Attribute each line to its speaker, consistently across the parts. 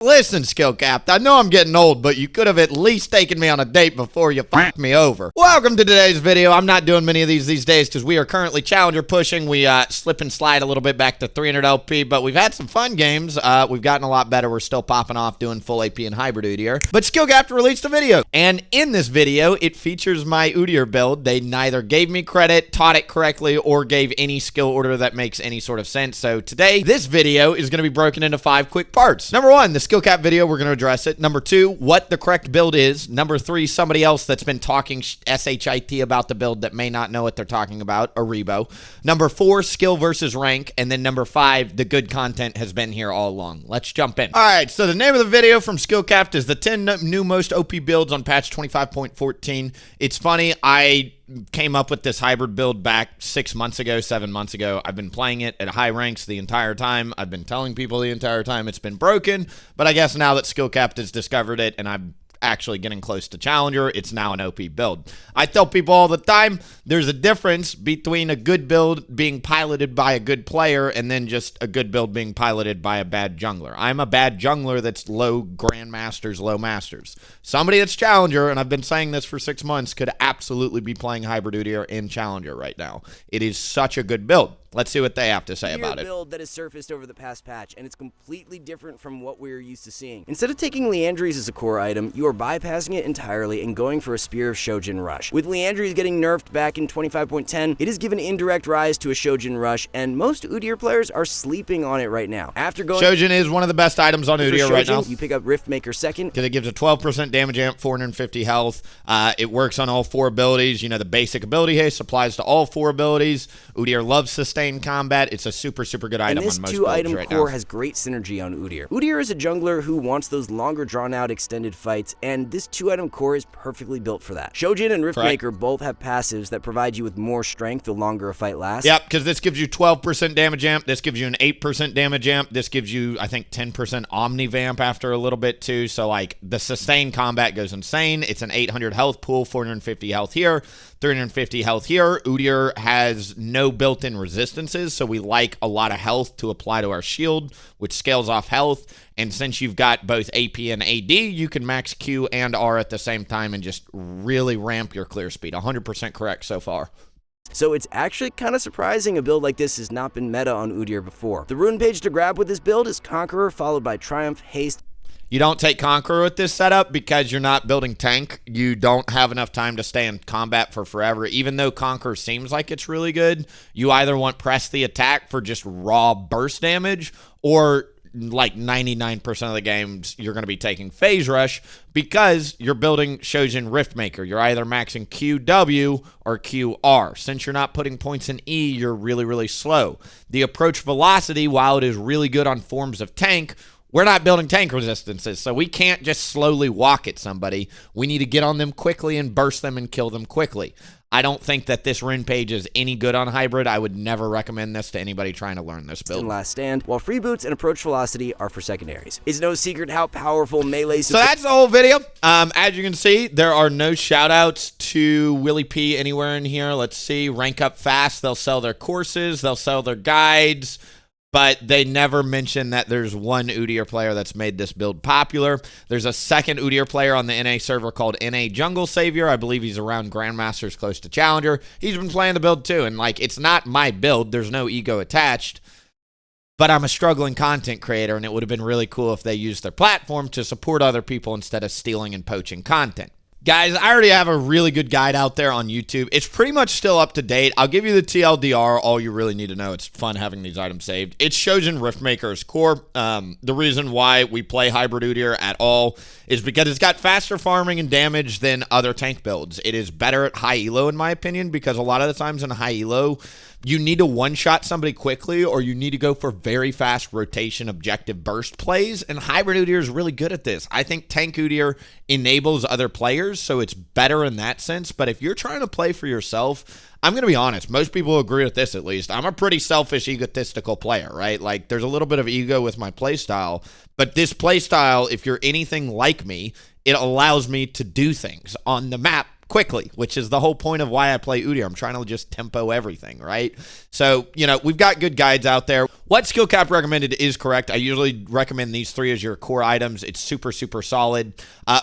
Speaker 1: Listen, Skillcapped, I know I'm getting old, but you could have at least taken me on a date before you fucked me over. Welcome to today's video. I'm not doing many of these days because we are currently challenger pushing. We slip and slide a little bit back to 300 LP, but we've had some fun games. We've gotten a lot better. We're still popping off doing full AP and hybrid Udyr. But Skillcapped released a video, and in this video, it features my Udyr build. They neither gave me credit, taught it correctly, or gave any skill order that makes any sort of sense. So today, this video is going to be broken into 5 quick parts. Number 1, the Skillcapped video, we're going to address it. Number 2, what the correct build is. Number 3, somebody else that's been talking SHIT about the build that may not know what they're talking about, a rebo. Number 4, skill versus rank. And then number 5, the good content has been here all along. Let's jump in. All right, so the name of the video from Skillcapped is the 10 new most OP builds on patch 25.14. It's funny, I came up with this hybrid build back 6 months ago, 7 months ago. I've been playing it at high ranks the entire time. I've been telling people the entire time it's been broken, but I guess now that Skillcapped has discovered it and I'm actually getting close to challenger, it's now an OP build. I tell people all the time, there's a difference between a good build being piloted by a good player and then just a good build being piloted by a bad jungler. I'm a bad jungler that's low grandmasters, low masters. Somebody that's challenger, and I've been saying this for 6 months, could absolutely be playing hybrid Udyr in challenger right now. It is such a good build. Let's see what they have to say about it.
Speaker 2: Build that has surfaced over the past patch, and it's completely different from what we're used to seeing. Instead of taking Liandry's as a core item, you are bypassing it entirely and going for a Spear of Shojin Rush. With Liandry's getting nerfed back in 25.10, it has given indirect rise to a Shojin Rush, and most Udyr players are sleeping on it right now. After going
Speaker 1: Shojin is one of the best items on Udyr right now.
Speaker 2: You pick up Riftmaker second,
Speaker 1: because it gives a 12% damage amp, 450 health. It works on all 4 abilities. You know, the basic ability haste applies to all 4 abilities. Udyr loves sustained combat. It's a super good item on most builds right now.
Speaker 2: And this 2-item core has great synergy on Udyr. Udyr is a jungler who wants those longer drawn-out extended fights, and this 2-item core is perfectly built for that. Shojin and Riftmaker both have passives that provide you with more strength the longer a fight lasts.
Speaker 1: Yep, because this gives you 12% damage amp. This gives you an 8% damage amp. This gives you, I think, 10% Omnivamp after a little bit too. So, like, the sustained combat goes insane. It's an 800 health pool, 450 health here, 350 health here. Udyr has no built-in resistances, so we like a lot of health to apply to our shield, which scales off health. And since you've got both AP and AD, you can max Q and R at the same time and just really ramp your clear speed. 100% correct so far.
Speaker 2: So it's actually kind of surprising a build like this has not been meta on Udyr before. The rune page to grab with this build is Conqueror, followed by Triumph, Haste.
Speaker 1: You don't take Conqueror with this setup because you're not building tank. You don't have enough time to stay in combat for forever. Even though Conqueror seems like it's really good, you either want press the attack for just raw burst damage, or like 99% of the games, you're going to be taking Phase Rush because you're building Shojin Riftmaker. You're either maxing QW or QR. Since you're not putting points in E, you're really slow. The approach velocity, while it is really good on forms of tank, we're not building tank resistances, so we can't just slowly walk at somebody. We need to get on them quickly and burst them and kill them quickly. I don't think that this rune page is any good on hybrid. I would never recommend this to anybody trying to learn this build.
Speaker 2: And last stand, while free boots and approach velocity are for secondaries. It's no secret how powerful melee.
Speaker 1: So that's the whole video. As you can see, there are no shout-outs to WillieP anywhere in here. Let's see. Rank up fast. They'll sell their courses. They'll sell their guides. But they never mention that there's one Udyr player that's made this build popular. There's a second Udyr player on the NA server called NA Jungle Savior. I believe he's around Grandmasters close to Challenger. He's been playing the build too, and like, it's not my build. There's no ego attached. But I'm a struggling content creator, and it would have been really cool if they used their platform to support other people instead of stealing and poaching content. Guys, I already have a really good guide out there on YouTube. It's pretty much still up to date. I'll give you the TLDR, all you really need to know. It's fun having these items saved. It Shojin Riftmaker's core. The reason why we play hybrid Udyr at all is because it's got faster farming and damage than other tank builds. It is better at high elo, in my opinion, because a lot of the times in high elo, you need to one-shot somebody quickly, or you need to go for very fast rotation objective burst plays, and hybrid Udyr is really good at this. I think tank Udyr enables other players, so it's better in that sense. But if you're trying to play for yourself, I'm going to be honest, most people agree with this at least. I'm a pretty selfish, egotistical player, right? Like, there's a little bit of ego with my playstyle, but this playstyle, if you're anything like me, it allows me to do things on the map quickly, which is the whole point of why I play Udyr. I'm trying to just tempo everything, right? So, we've got good guides out there. What Skillcapped recommended is correct. I usually recommend these 3 as your core items. It's super, super solid.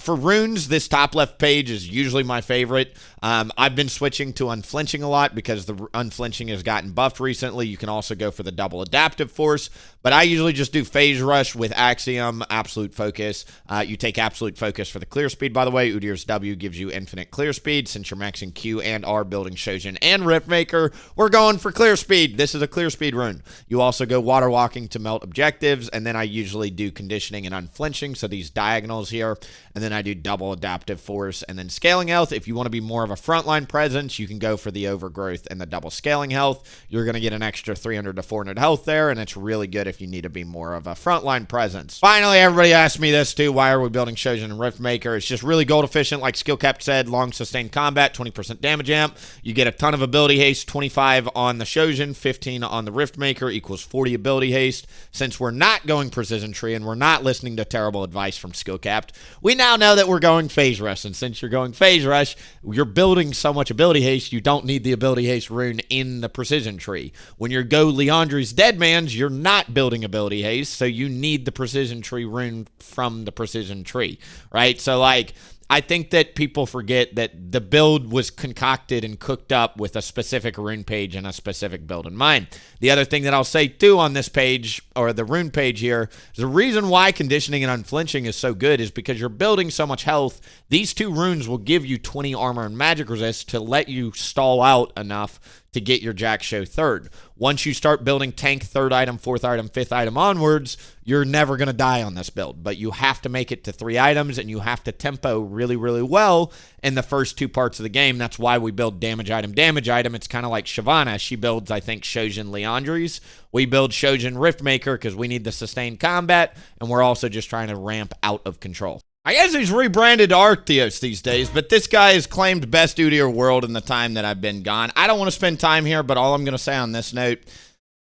Speaker 1: For runes, this top left page is usually my favorite. I've been switching to unflinching a lot because the unflinching has gotten buffed recently. You can also go for the double adaptive force, but I usually just do phase rush with Axiom, absolute focus. You take absolute focus for the clear speed, by the way. Udyr's W gives you infinite clear speed. Since you're maxing Q and R building Shojin and Riftmaker, we're going for clear speed. This is a clear speed rune. You also go water walking to melt objectives, and then I usually do conditioning and unflinching, so these diagonals here, and then I do double adaptive force, and then scaling health. If you want to be more of a frontline presence, you can go for the overgrowth and the double scaling health. You're going to get an extra 300 to 400 health there, and it's really good if you need to be more of a frontline presence. Finally, everybody asked me this too, why are we building Shojin and Riftmaker? It's just really gold efficient, like Skillcapped said, long sustained combat, 20% damage amp. You get a ton of ability haste, 25 on the Shojin, 15 on the Riftmaker, equals 40 ability haste. Since we're not going precision tree and we're not listening to terrible advice from Skillcapped, we now know that we're going phase rush, and since you're going phase rush, you're building so much ability haste, you don't need the ability haste rune in the precision tree. When you go Liandry's Deadmans, you're not building ability haste, so you need the precision tree rune from the precision tree, right? So I think that people forget that the build was concocted and cooked up with a specific rune page and a specific build in mind. The other thing that I'll say too on this page, or the rune page here, is the reason why conditioning and unflinching is so good is because you're building so much health. These 2 runes will give you 20 armor and magic resist to let you stall out enough to get your Jack Show 3rd. Once you start building tank 3rd item, 4th item, 5th item onwards, you're never going to die on this build. But you have to make it to 3 items, and you have to tempo really, really well in the first 2 parts of the game. That's why we build damage item, damage item. It's kind of like Shyvana. She builds, I think, Shojin Liandry's. We build Shojin Riftmaker because we need the sustained combat, and we're also just trying to ramp out of control. I guess he's rebranded to Arctheos these days, but this guy has claimed best Udyr world in the time that I've been gone. I don't want to spend time here, but all I'm going to say on this note,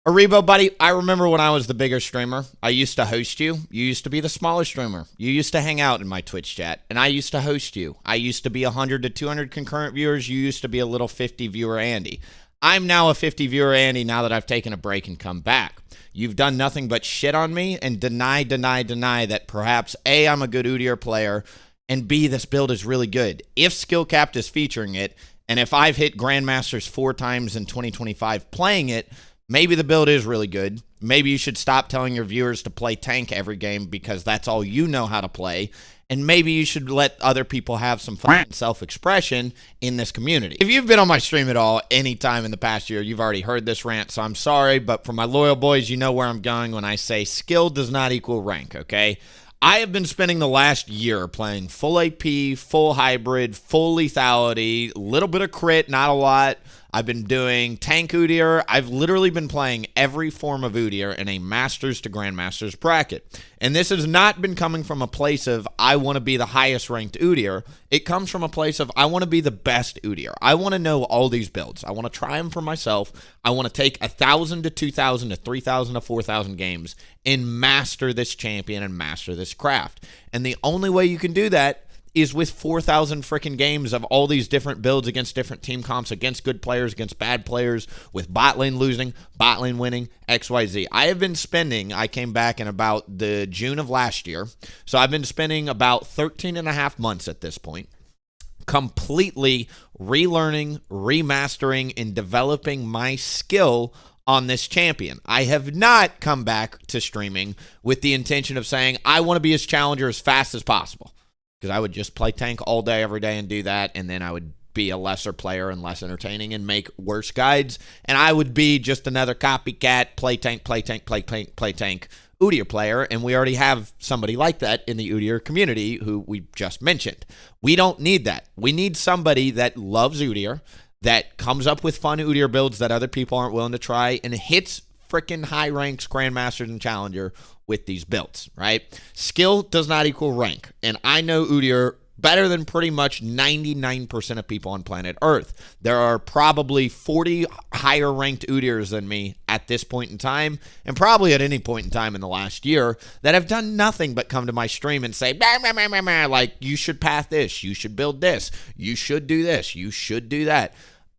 Speaker 1: Aribo, buddy, I remember when I was the bigger streamer. I used to host you. You used to be the smaller streamer. You used to hang out in my Twitch chat, and I used to host you. I used to be 100 to 200 concurrent viewers. You used to be a little 50 viewer Andy. I'm now a 50 viewer Andy now that I've taken a break and come back. You've done nothing but shit on me and deny that perhaps A, I'm a good Udyr player, and B, this build is really good. If Skillcapped is featuring it, and if I've hit Grandmasters 4 times in 2025 playing it, maybe the build is really good. Maybe you should stop telling your viewers to play tank every game because that's all you know how to play. And maybe you should let other people have some fun self-expression in this community. If you've been on my stream at all any time in the past year, you've already heard this rant, so I'm sorry. But for my loyal boys, you know where I'm going when I say skill does not equal rank, okay? I have been spending the last year playing full AP, full hybrid, full lethality, a little bit of crit, not a lot. I've been doing tank Udyr. I've literally been playing every form of Udyr in a Masters to Grandmasters bracket. And this has not been coming from a place of, I want to be the highest ranked Udyr. It comes from a place of, I want to be the best Udyr. I want to know all these builds. I want to try them for myself. I want to take 1,000 to 2,000 to 3,000 to 4,000 games and master this champion and master this craft. And the only way you can do that is with 4,000 freaking games of all these different builds against different team comps, against good players, against bad players, with bot lane losing, bot lane winning, XYZ. I have been spending, I came back in about the June of last year, so I've been spending about 13 and a half months at this point, completely relearning, remastering, and developing my skill on this champion. I have not come back to streaming with the intention of saying, I want to be his challenger as fast as possible. Because I would just play tank all day, every day, and do that, and then I would be a lesser player and less entertaining and make worse guides, and I would be just another copycat, play tank, Udyr player, and we already have somebody like that in the Udyr community who we just mentioned. We don't need that. We need somebody that loves Udyr, that comes up with fun Udyr builds that other people aren't willing to try, and hits freaking high ranks, Grandmasters, and Challenger with these builds, right? Skill does not equal rank, and I know Udyr better than pretty much 99% of people on planet Earth. There are probably 40 higher ranked Udyrs than me at this point in time, and probably at any point in time in the last year, that have done nothing but come to my stream and say, bah, bah, bah, bah, bah, like, you should path this, you should build this, you should do this, you should do that.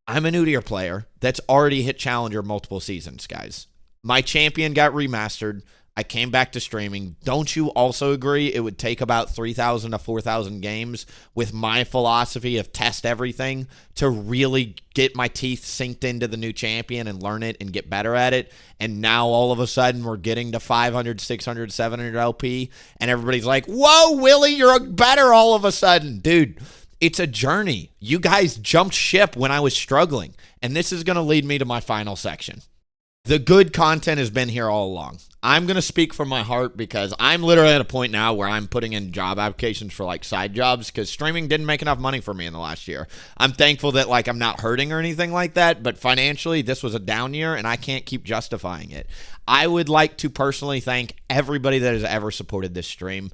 Speaker 1: I'm an Udyr player that's already hit Challenger multiple seasons, guys. My champion got remastered. I came back to streaming. Don't you also agree it would take about 3,000 to 4,000 games with my philosophy of test everything to really get my teeth synced into the new champion and learn it and get better at it? And now all of a sudden we're getting to 500, 600, 700 LP and everybody's like, whoa, Willie, you're better all of a sudden. Dude, it's a journey. You guys jumped ship when I was struggling. And this is going to lead me to my final section. The good content has been here all along. I'm going to speak from my heart because I'm literally at a point now where I'm putting in job applications for like side jobs because streaming didn't make enough money for me in the last year. I'm thankful that like I'm not hurting or anything like that, but financially this was a down year and I can't keep justifying it. I would like to personally thank everybody that has ever supported this stream.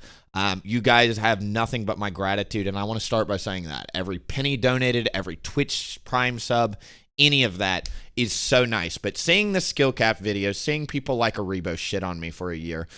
Speaker 1: You guys have nothing but my gratitude, and I want to start by saying that. Every penny donated, every Twitch Prime sub, any of that is so nice. But seeing the Skillcapped videos, seeing people like Aribo shit on me for a year,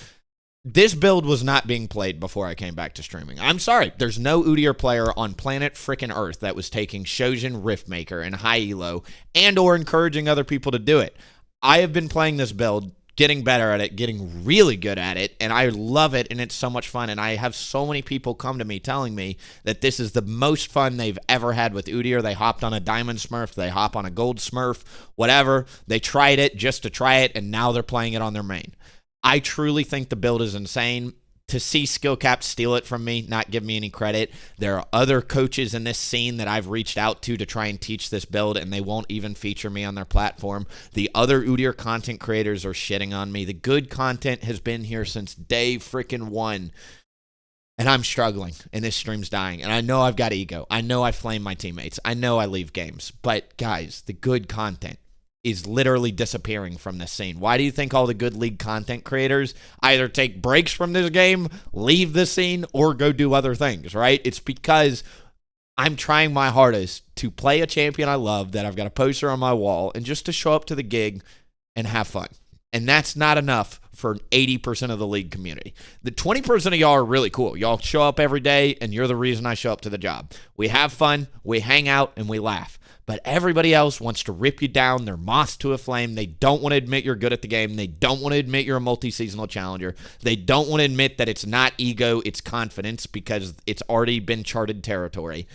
Speaker 1: this build was not being played before I came back to streaming. I'm sorry. There's no Udyr player on planet frickin' Earth that was taking Shojin Riftmaker and high elo and or encouraging other people to do it. I have been playing this build, getting better at it, getting really good at it, and I love it, and it's so much fun, and I have so many people come to me telling me that this is the most fun they've ever had with Udyr. They hopped on a Diamond Smurf, they hop on a Gold Smurf, whatever. They tried it just to try it, and now they're playing it on their main. I truly think the build is insane. To see Skillcapped steal it from me, not give me any credit. There are other coaches in this scene that I've reached out to try and teach this build, and they won't even feature me on their platform. The other Udyr content creators are shitting on me. The good content has been here since day freaking one, and I'm struggling, and this stream's dying. And I know I've got ego. I know I flame my teammates. I know I leave games. But, guys, the good content is literally disappearing from this scene. Why do you think all the good league content creators either take breaks from this game, leave the scene, or go do other things, right? It's because I'm trying my hardest to play a champion I love, that I've got a poster on my wall, and just to show up to the gig and have fun. And that's not enough for 80% of the league community. The 20% of y'all are really cool. Y'all show up every day, and you're the reason I show up to the job. We have fun, we hang out, and we laugh. But everybody else wants to rip you down. They're mossed to a flame. They don't want to admit you're good at the game. They don't want to admit you're a multi-seasonal challenger. They don't want to admit that it's not ego, it's confidence, because it's already been charted territory.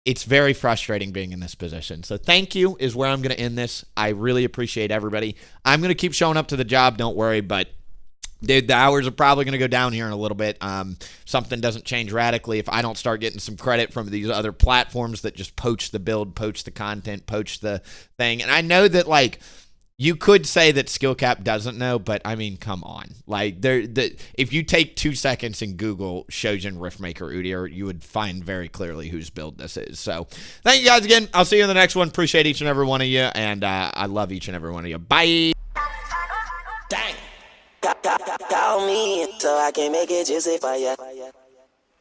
Speaker 1: It's very frustrating being in this position. So thank you is where I'm going to end this. I really appreciate everybody. I'm going to keep showing up to the job, don't worry, but dude, the hours are probably going to go down here in a little bit. Something doesn't change radically if I don't start getting some credit from these other platforms that just poach the build, poach the content, poach the thing. And I know that, like, you could say that Skillcapped doesn't know, but, I mean, come on. Like, if you take 2 seconds and Google Shojin Riftmaker Udyr, you would find very clearly whose build this is. So, thank you guys again. I'll see you in the next one. Appreciate each and every one of you, and I love each and every one of you. Bye! Dang!
Speaker 3: Call me so I can make it just for ya.